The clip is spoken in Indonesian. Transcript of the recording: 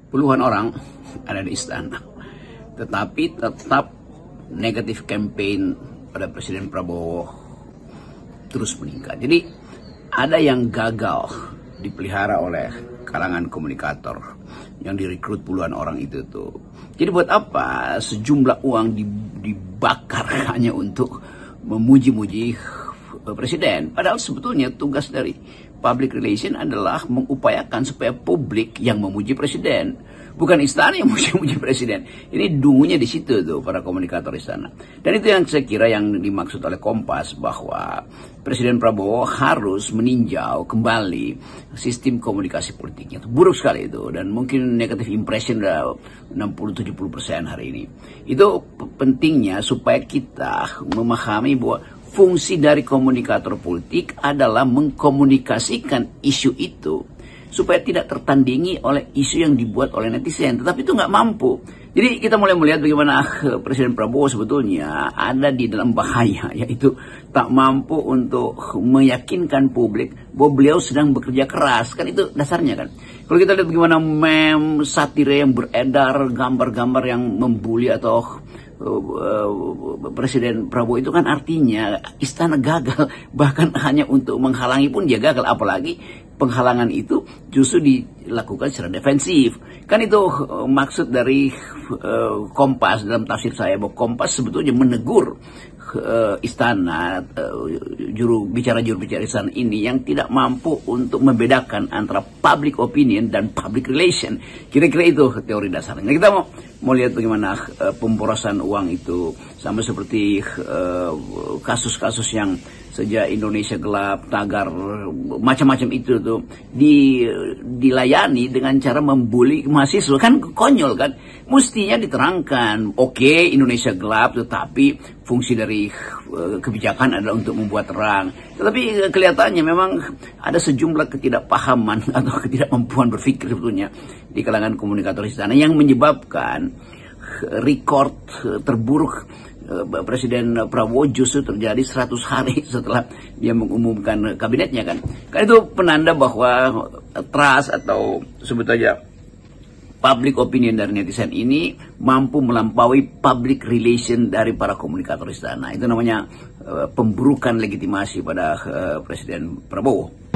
puluhan orang ada di istana, tetapi tetap negatif campaign pada Presiden Prabowo terus meningkat. Jadi ada yang gagal dipelihara oleh kalangan komunikator yang direkrut puluhan orang itu tuh. Jadi buat apa sejumlah uang dibakar hanya untuk memuji-muji presiden? Padahal sebetulnya tugas dari public relation adalah mengupayakan supaya publik yang memuji presiden, bukan istana yang memuji presiden. Ini dungunya di situ tuh para komunikator istana. Dan itu yang saya kira yang dimaksud oleh Kompas, bahwa Presiden Prabowo harus meninjau kembali sistem komunikasi politiknya. Itu buruk sekali itu, dan mungkin negative impression udah 60-70% hari ini. Itu pentingnya supaya kita memahami bahwa fungsi dari komunikator politik adalah mengkomunikasikan isu itu supaya tidak tertandingi oleh isu yang dibuat oleh netizen, tetapi itu nggak mampu. Jadi kita mulai melihat bagaimana Presiden Prabowo sebetulnya ada di dalam bahaya, yaitu tak mampu untuk meyakinkan publik bahwa beliau sedang bekerja keras. Kan itu dasarnya kan. Kalau kita lihat bagaimana meme satire yang beredar, gambar-gambar yang membuli atau Presiden Prabowo, itu kan artinya istana gagal, bahkan hanya untuk menghalangi pun dia gagal, apalagi penghalangan itu justru dilakukan secara defensif. Kan itu maksud dari Kompas dalam tafsir saya, bahwa Kompas sebetulnya menegur istana, juru bicara istana ini yang tidak mampu untuk membedakan antara public opinion dan public relation. Kira-kira itu teori dasarnya. Nah, kita mau lihat bagaimana pemborosan uang itu, sama seperti kasus-kasus yang sejak Indonesia Gelap, Tagar, macam-macam itu tuh dilayani dengan cara membuli mahasiswa. Kan konyol kan? Mestinya diterangkan, oke, Indonesia Gelap, tetapi fungsi dari kebijakan adalah untuk membuat terang. Tetapi kelihatannya memang ada sejumlah ketidakpahaman atau ketidakmampuan berpikir sebetulnya di kalangan komunikator istana yang menyebabkan rekor terburuk Presiden Prabowo justru terjadi 100 hari setelah dia mengumumkan kabinetnya kan. Kan itu penanda bahwa trust atau sebetulnya public opinion dari netizen ini mampu melampaui public relation dari para komunikator istana. Itu namanya pemburukan legitimasi pada Presiden Prabowo.